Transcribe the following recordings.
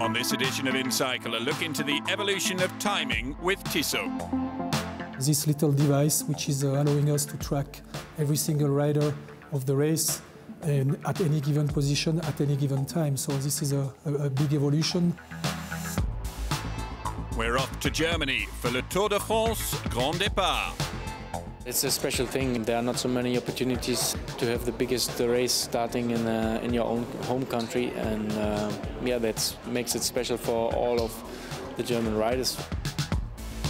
On this edition of InCycle, a look into the evolution of timing with Tissot. This little device, which is allowing us to track every single rider of the race and at any given position, at any given time. So this is a big evolution. We're off to Germany for Le Tour de France Grand Départ. It's a special thing. There are not so many opportunities to have the biggest race starting in your own home country, and yeah, that makes it special for all of the German riders.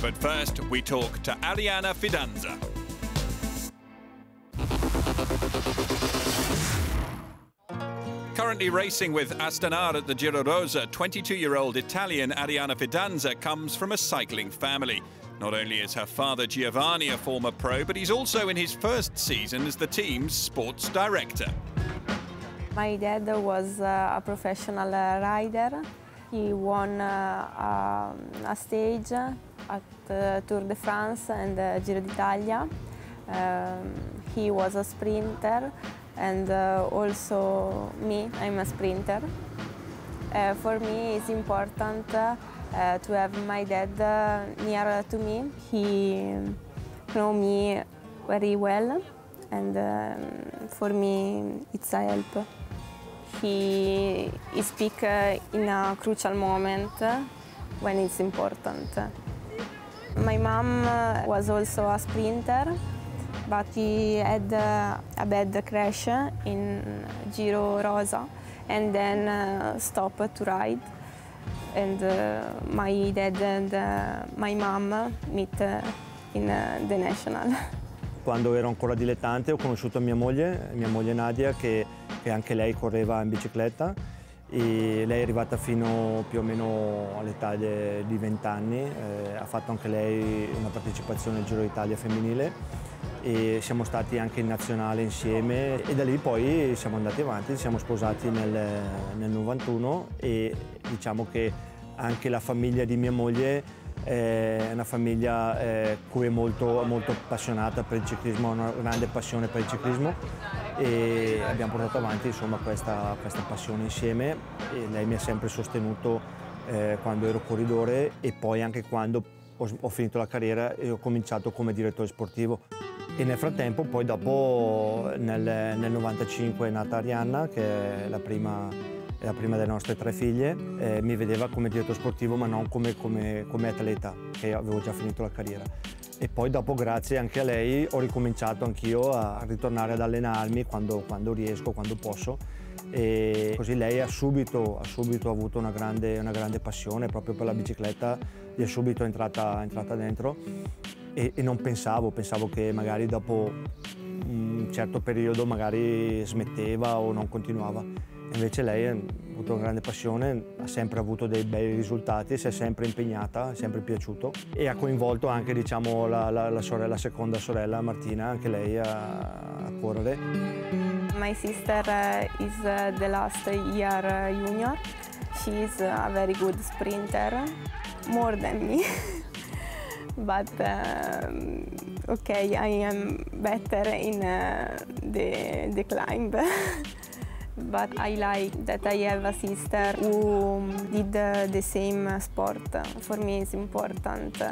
But first, we talk to Arianna Fidanza. Currently racing with Astana at the Giro Rosa, 22-year-old Italian Arianna Fidanza comes from a cycling family. Not only is her father Giovanni a former pro, but he's also in his first season as the team's sports director. My dad was a professional rider. He won a stage at Tour de France and Giro d'Italia. He was a sprinter, and also me, I'm a sprinter. For me, it's important to have my dad near to me. He knows me very well, and for me, it's a help. He speaks in a crucial moment when it's important. My mom was also a sprinter, but he had a bad crash in Giro Rosa and then stopped to ride. And my dad and my mom meet in the National. Quando ero ancora dilettante ho conosciuto mia moglie Nadia, che anche lei correva in bicicletta, e lei è arrivata fino più o meno all'età di 20 anni, ha fatto anche lei una partecipazione al Giro d'Italia femminile e siamo stati anche in nazionale insieme, e da lì poi siamo andati avanti, siamo sposati nel 91, e diciamo che anche la famiglia di mia moglie è una famiglia cui è molto appassionata per il ciclismo, ha una grande passione per il ciclismo, e abbiamo portato avanti insomma questa passione insieme, e lei mi ha sempre sostenuto quando ero corridore e poi anche quando ho finito la carriera e ho cominciato come direttore sportivo. E nel frattempo, poi dopo, nel 95 è nata Arianna, che è la prima delle nostre 3 figlie. Mi vedeva come direttore sportivo, ma non come atleta, che avevo già finito la carriera. E poi dopo, grazie anche a lei, ho ricominciato anch'io a ritornare ad allenarmi quando riesco, quando posso. E così lei ha subito avuto una grande passione proprio per la bicicletta, gli è subito entrata dentro. E non pensavo che magari dopo un certo periodo magari smetteva o non continuava. Invece lei ha avuto una grande passione, ha sempre avuto dei bei risultati, si è sempre impegnata, è sempre piaciuto, e ha coinvolto anche, diciamo, la seconda sorella Martina, anche lei a correre. My sister is the last year junior. She is a very good sprinter, more than me. But okay, I am better in the climb. But I like that I have a sister who did the same sport. For me, it's important.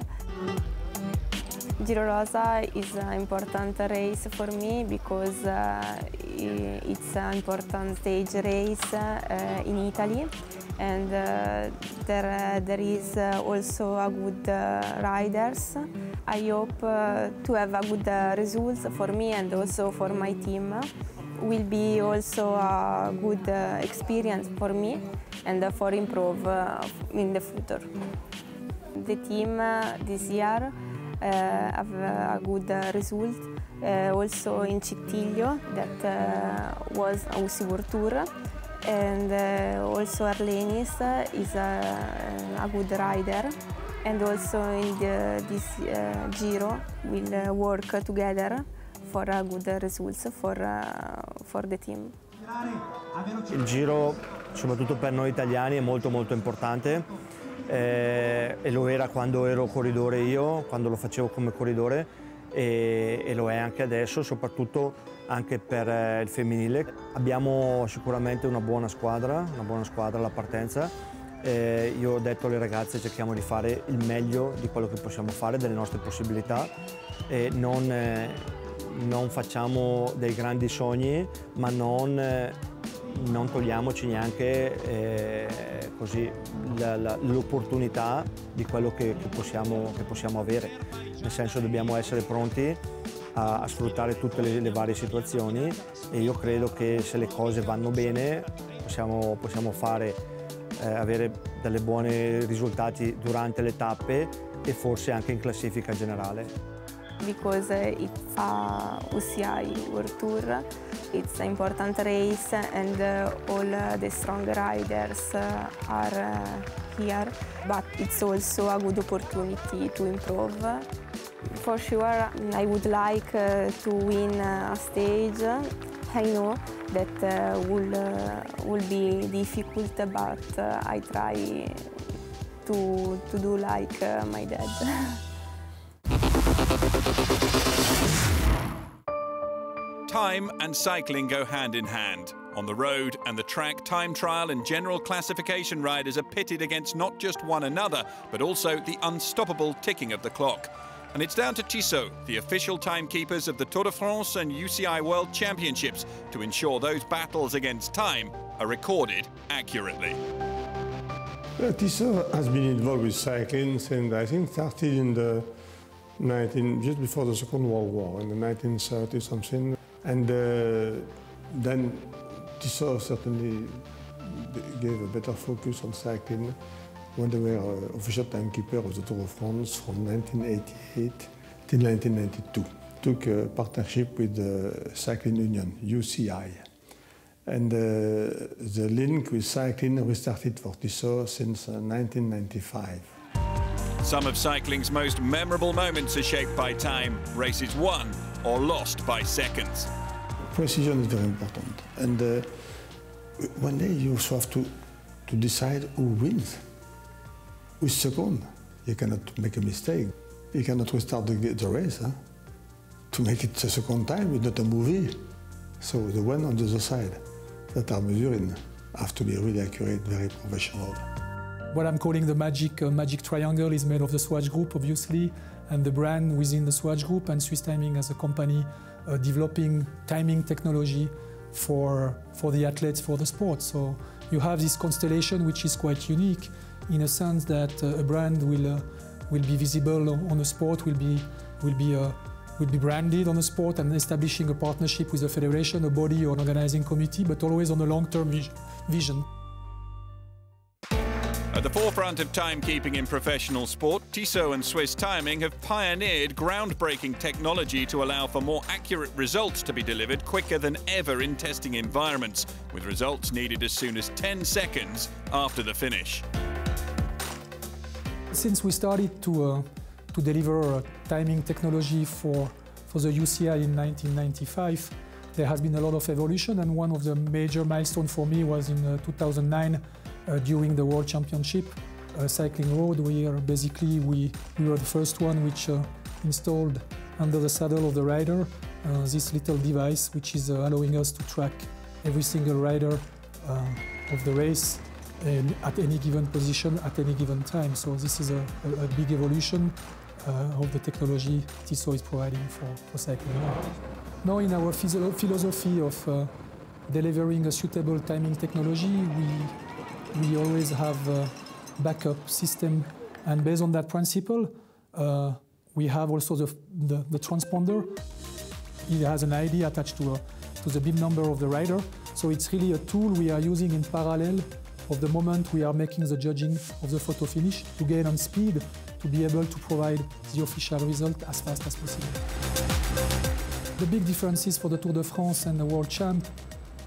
Giro Rosa is an important race for me because it's an important stage race in Italy, and there is also a good riders. I hope to have a good results for me and also for my team. Will be also a good experience for me and for improve in the future. The team this year have a good result also in Cittiglio, that was a World Tour, and also Arlenis is a good rider, and also in this Giro we'll work together for a good results for the team. Il Giro, soprattutto per noi italiani, è molto importante. E lo era quando ero corridore io, quando lo facevo come corridore, e lo è anche adesso, soprattutto anche per il femminile. Abbiamo sicuramente una buona squadra alla partenza, Io ho detto alle ragazze cerchiamo di fare il meglio di quello che possiamo fare, delle nostre possibilità, e non facciamo dei grandi sogni, ma non togliamoci neanche così l'opportunità di quello che possiamo avere. Nel senso, dobbiamo essere pronti a sfruttare tutte le varie situazioni, e io credo che se le cose vanno bene possiamo avere delle buoni risultati durante le tappe e forse anche in classifica generale. Because it's a UCI World Tour, it's an important race, and all the strong riders are here, but it's also a good opportunity to improve. For sure, I would like to win a stage. I know that will be difficult, but I try to do like my dad. Time and cycling go hand in hand. On the road and the track, time trial and general classification riders are pitted against not just one another, but also the unstoppable ticking of the clock. And it's down to Tissot, the official timekeepers of the Tour de France and UCI World Championships, to ensure those battles against time are recorded accurately. Tissot has been involved with cycling since, I think, started in the just before the Second World War, in the 1930s something. And then Tissot certainly gave a better focus on cycling when they were official timekeeper of the Tour de France from 1988 till 1992. Took a partnership with the cycling union, UCI. And the link with cycling restarted for Tissot since 1995. Some of cycling's most memorable moments are shaped by time, races won or lost by seconds. Precision is very important. And one day you also have to decide who wins. With second, you cannot make a mistake. You cannot restart the race. Huh? To make it the second time is not a movie. So the one on the other side that are measuring have to be really accurate, very professional. What I'm calling the magic triangle is made of the Swatch Group, obviously, and the brand within the Swatch Group, and Swiss Timing as a company developing timing technology for the athletes, for the sport. So you have this constellation which is quite unique in a sense that a brand will be visible on a sport, will be branded on a sport, and establishing a partnership with a federation, a body or an organizing committee, but always on a long-term vision. At the forefront of timekeeping in professional sport, Tissot and Swiss Timing have pioneered groundbreaking technology to allow for more accurate results to be delivered quicker than ever in testing environments, with results needed as soon as 10 seconds after the finish. Since we started to deliver timing technology for the UCI in 1995, there has been a lot of evolution, and one of the major milestones for me was in 2009 during the World Championship cycling road, where basically we were the first one which installed under the saddle of the rider this little device which is allowing us to track every single rider of the race and at any given position at any given time. So this is a big evolution of the technology Tissot is providing for cycling. Now in our philosophy of delivering a suitable timing technology, we always have a backup system, and based on that principle, we have also the transponder. It has an ID attached to the bib number of the rider, so it's really a tool we are using in parallel of the moment we are making the judging of the photo finish to gain on speed to be able to provide the official result as fast as possible. The big differences for the Tour de France and the World Champ,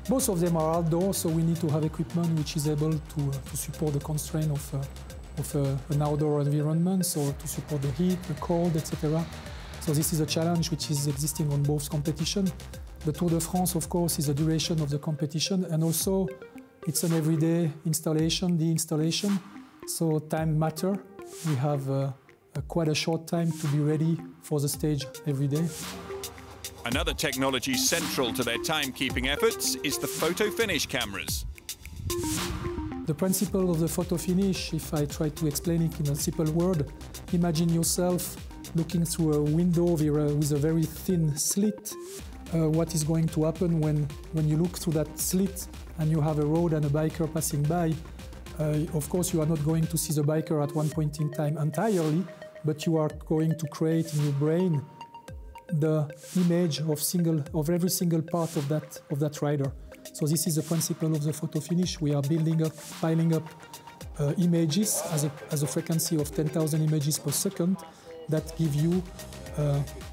both of them are outdoors, so we need to have equipment which is able to support the constraint of an outdoor environment, so to support the heat, the cold, etc. So this is a challenge which is existing on both competitions. The Tour de France, of course, is the duration of the competition, and also it's an everyday installation, the installation, so time matters. We have quite a short time to be ready for the stage every day. Another technology central to their timekeeping efforts is the photo finish cameras. The principle of the photo finish, if I try to explain it in a simple word, imagine yourself looking through a window with a very thin slit. What is going to happen when you look through that slit and you have a road and a biker passing by? Of course, you are not going to see the biker at one point in time entirely, but you are going to create in your brain the image of every single part of that rider. So this is the principle of the photo finish. We are building up, piling up images as a frequency of 10,000 images per second that give you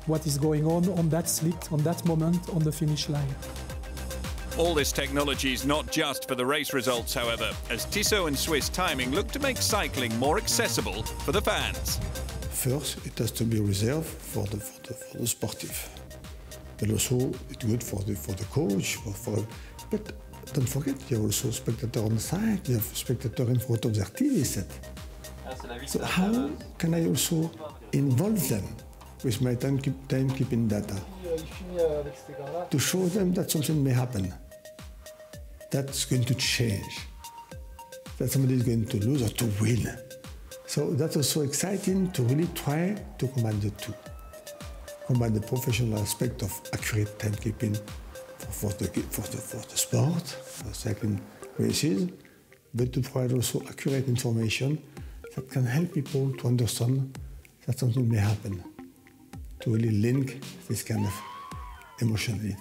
what is going on that slit, on that moment, on the finish line. All this technology is not just for the race results, however, as Tissot and Swiss Timing look to make cycling more accessible for the fans. First, it has to be reserved for the sportive, but also it's good for the coach. But don't forget, you have also spectator on the side. You have spectator in front of their TV set. So how can I also involve them with my timekeeping data to show them that something may happen, that's going to change, that somebody is going to lose or to win. So that's also exciting to really try to combine the two. Combine the professional aspect of accurate timekeeping for the sport, for cycling races, but to provide also accurate information that can help people to understand that something may happen, to really link this kind of emotionality.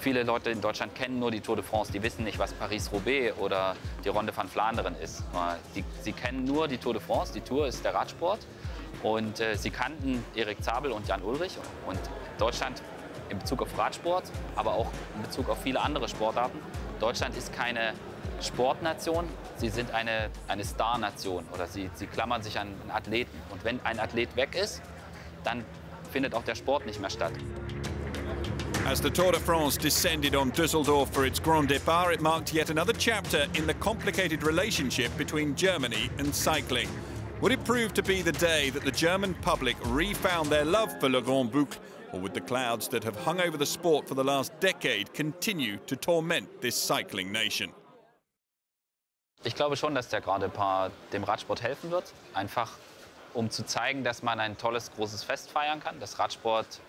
Viele Leute in Deutschland kennen nur die Tour de France, die wissen nicht, was Paris-Roubaix oder die Ronde van Vlaanderen ist. Sie kennen nur die Tour de France, die Tour ist der Radsport und sie kannten Erik Zabel und Jan Ullrich. Und Deutschland in Bezug auf Radsport, aber auch in Bezug auf viele andere Sportarten. Deutschland ist keine Sportnation, sie sind eine Star-Nation oder sie klammern sich an Athleten. Und wenn ein Athlet weg ist, dann findet auch der Sport nicht mehr statt. As the Tour de France descended on Dusseldorf for its Grand Départ, it marked yet another chapter in the complicated relationship between Germany and cycling. Would it prove to be the day that the German public refound their love for Le Grand Boucle, or would the clouds that have hung over the sport for the last decade continue to torment this cycling nation? Ich glaube schon, dass der Grand Départ dem Radsport helfen wird, einfach um zu zeigen, dass man ein tolles, großes Fest feiern kann, dass Radsport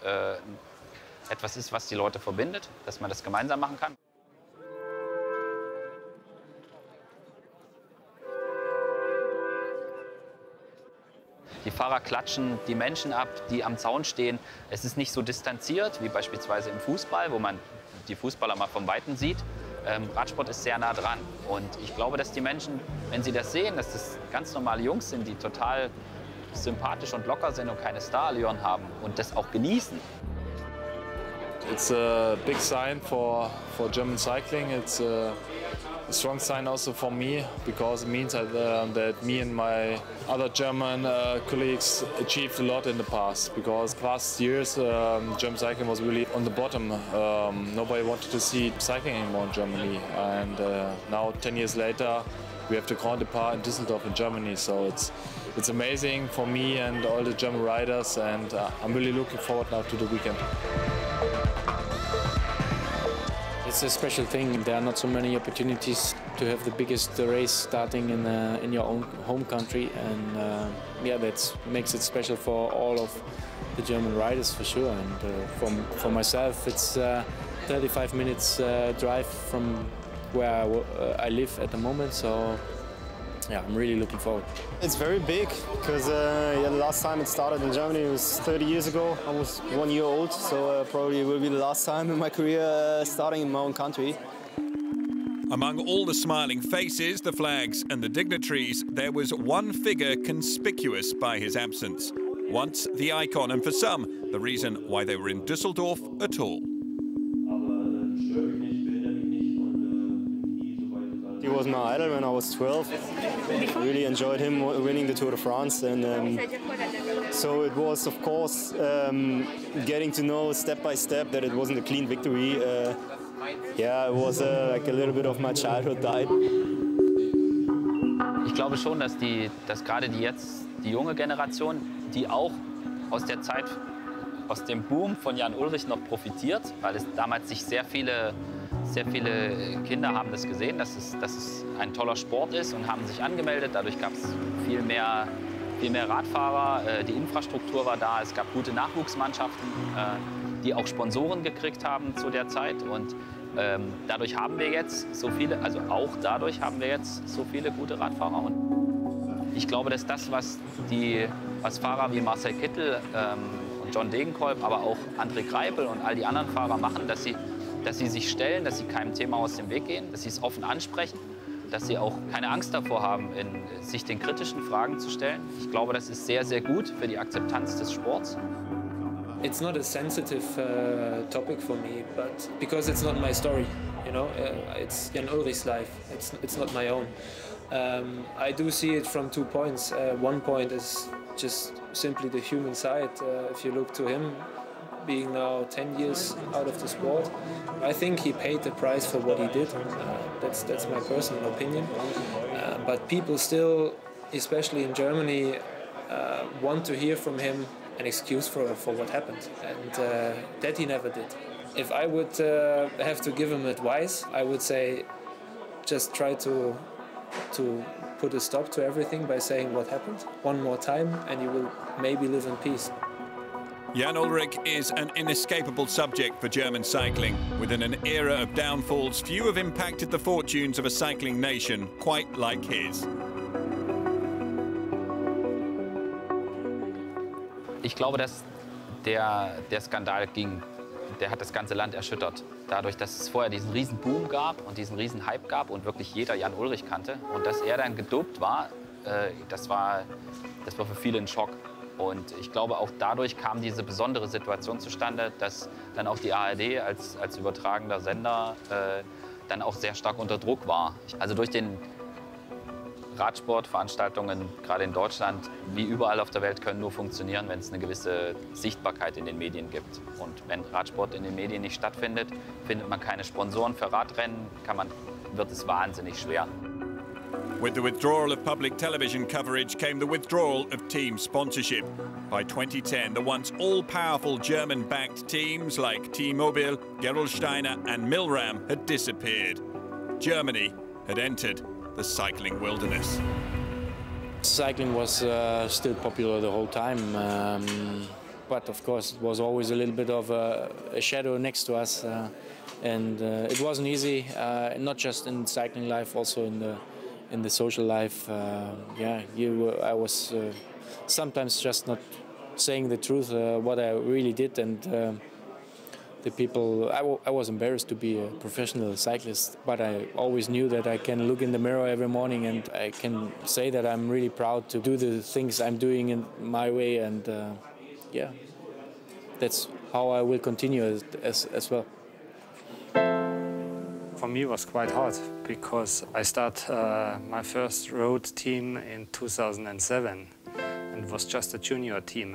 etwas ist, was die Leute verbindet, dass man das gemeinsam machen kann. Die Fahrer klatschen die Menschen ab, die am Zaun stehen. Es ist nicht so distanziert wie beispielsweise im Fußball, wo man die Fußballer mal vom Weiten sieht. Radsport ist sehr nah dran. Und ich glaube, dass die Menschen, wenn sie das sehen, dass das ganz normale Jungs sind, die total sympathisch und locker sind und keine Starallüren haben und das auch genießen. It's a big sign for German cycling. It's a strong sign also for me because it means that me and my other German colleagues achieved a lot in the past. Because past years German cycling was really on the bottom. Nobody wanted to see cycling anymore in Germany, and now 10 years later we have the Grand Départ in Dusseldorf in Germany. So it's amazing for me and all the German riders, and I'm really looking forward now to the weekend. It's a special thing. There are not so many opportunities to have the biggest race starting in your own home country, and yeah, that makes it special for all of the German riders for sure. And for myself, it's 35 minutes drive from where I live at the moment. So yeah, I'm really looking forward. It's very big because the last time it started in Germany was 30 years ago. I was 1 year old, so probably will be the last time in my career starting in my own country. Among all the smiling faces, the flags and the dignitaries, there was one figure conspicuous by his absence. Once the icon, and for some, the reason why they were in Dusseldorf at all. He was was my idol when I was 12. I really enjoyed him winning the Tour de France, and so it was, of course, getting to know step by step that it wasn't a clean victory. Yeah, it was like a little bit of my childhood died. Ich glaube schon, dass gerade die junge Generation, die auch aus der Zeit, aus dem Boom von Jan Ullrich noch profitiert, weil es damals sich sehr viele Kinder haben das gesehen, dass es ein toller Sport ist und haben sich angemeldet. Dadurch gab es viel mehr Radfahrer, die Infrastruktur war da, es gab gute Nachwuchsmannschaften, die auch Sponsoren gekriegt haben zu der Zeit. Und dadurch haben wir jetzt so viele, also auch dadurch haben wir jetzt so viele gute Radfahrer. Und ich glaube, dass das, was Fahrer wie Marcel Kittel und John Degenkolb, aber auch André Greipel und all die anderen Fahrer machen, dass sie sich stellen, dass sie keinem Thema aus dem Weg gehen, dass sie es offen ansprechen, dass sie auch keine Angst davor haben, sich den kritischen Fragen zu stellen. Ich glaube, das ist sehr, sehr gut für die Akzeptanz des Sports. It's not a sensitive topic for me, but because it's not my story, you know, it's Jan Ullrich's life. It's not my own. I do see it from 2 points. One point is just simply the human side. If you look to him, being now 10 years out of the sport, I think he paid the price for what he did. That's my personal opinion. But people still, especially in Germany, want to hear from him an excuse for what happened, and that he never did. If I would have to give him advice, I would say just try to put a stop to everything by saying what happened one more time, and you will maybe live in peace. Jan Ullrich is an inescapable subject for German cycling. Within an era of downfalls, few have impacted the fortunes of a cycling nation quite like his. Ich glaube, dass der Skandal der hat das ganze Land erschüttert. Dadurch, dass es vorher diesen riesen Boom gab und diesen riesen Hype gab und wirklich jeder Jan Ullrich kannte. Und dass er dann gedopt war, das war für viele ein Schock. Und ich glaube, auch dadurch kam diese besondere Situation zustande, dass dann auch die ARD als übertragender Sender dann auch sehr stark unter Druck war. Also durch den Radsportveranstaltungen, gerade in Deutschland, wie überall auf der Welt, können nur funktionieren, wenn es eine gewisse Sichtbarkeit in den Medien gibt. Und wenn Radsport in den Medien nicht stattfindet, findet man keine Sponsoren für Radrennen, wird es wahnsinnig schwer. With the withdrawal of public television coverage came the withdrawal of team sponsorship. By 2010, the once all-powerful German-backed teams like T-Mobile, Gerolsteiner and Milram had disappeared. Germany had entered the cycling wilderness. Cycling was still popular the whole time, but of course it was always a little bit of a shadow next to us, and it wasn't easy, not just in cycling life, also in the social life. I was sometimes just not saying the truth, what I really did, and the people, I was embarrassed to be a professional cyclist, but I always knew that I can look in the mirror every morning and I can say that I'm really proud to do the things I'm doing in my way, and that's how I will continue as well. For me it was quite hard because I started my first road team in 2007 and it was just a junior team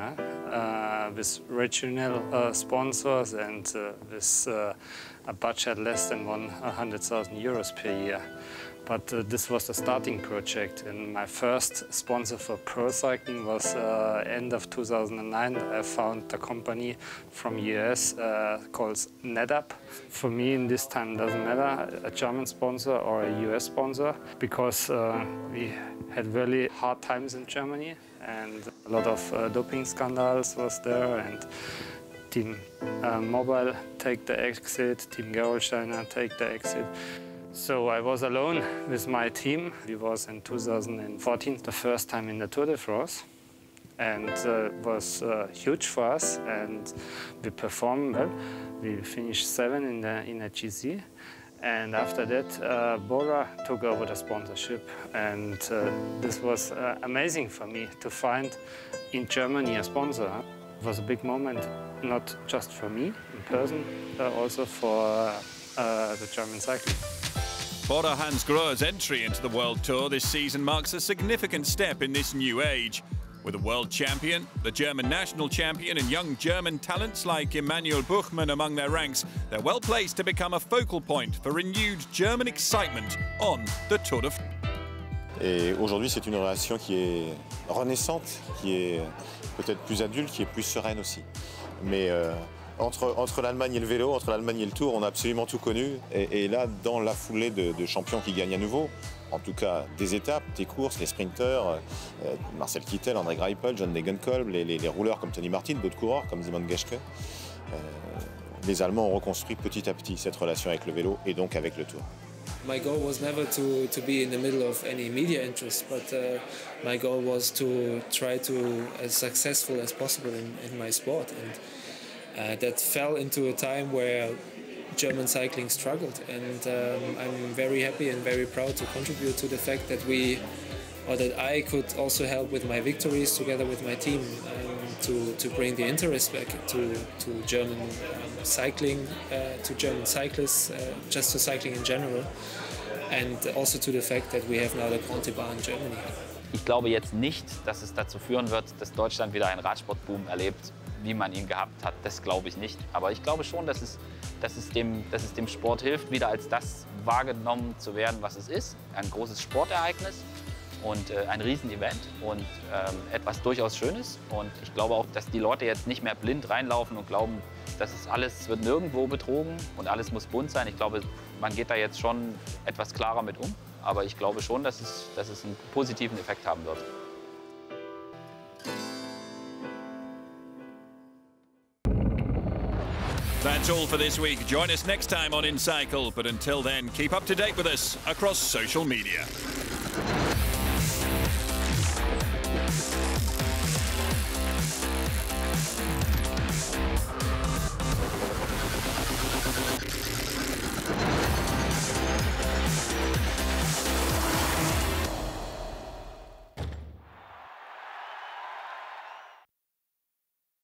with regional sponsors and with a budget less than 100,000 euros per year. But this was the starting project, and my first sponsor for pro cycling was end of 2009. I found a company from US called NetApp. For me, in this time, doesn't matter a German sponsor or a US sponsor, because we had really hard times in Germany, and a lot of doping scandals was there, and Team Mobile take the exit, Team Gerolsteiner take the exit. So I was alone with my team. It was in 2014, the first time in the Tour de France, and it was huge for us, and we performed well. We finished 7 in the GC, and after that Bora took over the sponsorship, and this was amazing for me to find in Germany a sponsor. It was a big moment, not just for me in person, but also for the German cycling. Bora Hansgrohe's entry into the World Tour this season marks a significant step in this new age. With a world champion, the German national champion and young German talents like Emanuel Buchmann among their ranks, they're well placed to become a focal point for renewed German excitement on the Tour de France. Et aujourd'hui, c'est une relation qui est renaissante, qui est peut-être plus adulte, qui est plus sereine aussi. Mais entre l'Allemagne et le vélo, entre l'Allemagne et le Tour, on a absolument tout connu. Et là, dans la foulée de champions qui gagnent à nouveau, en tout cas des étapes, des courses, les sprinteurs, Marcel Kittel, André Greipel, John Degenkolb, les rouleurs comme Tony Martin, d'autres coureurs comme Simon Geschke, les Allemands ont reconstruit petit à petit cette relation avec le vélo et donc avec le Tour. My goal was never to be in the middle of any media interest, but my goal was to try to as successful as possible in my sport, and that fell into a time where German cycling struggled, and I'm very happy and very proud to contribute to the fact that that I could also help with my victories together with my team to bring the interest back to German cycling, to German cyclists, just to cycling in general, and also to the fact that we have now the Conti Bar in Germany. Ich glaube jetzt nicht, dass es dazu führen wird, dass Deutschland wieder einen Radsportboom erlebt, wie man ihn gehabt hat. Das glaube ich nicht. Aber ich glaube schon, dass es dem Sport hilft, wieder als das wahrgenommen zu werden, was es ist. Ein großes Sportereignis und ein Riesenevent und etwas durchaus Schönes. Und ich glaube auch, dass die Leute jetzt nicht mehr blind reinlaufen und glauben, alles wird nirgendwo betrogen und alles muss bunt sein. Ich glaube, man geht da jetzt schon etwas klarer mit um. Aber ich glaube schon, dass es einen positiven Effekt haben wird. That's all for this week. Join us next time on InCycle. But until then, keep up to date with us across social media.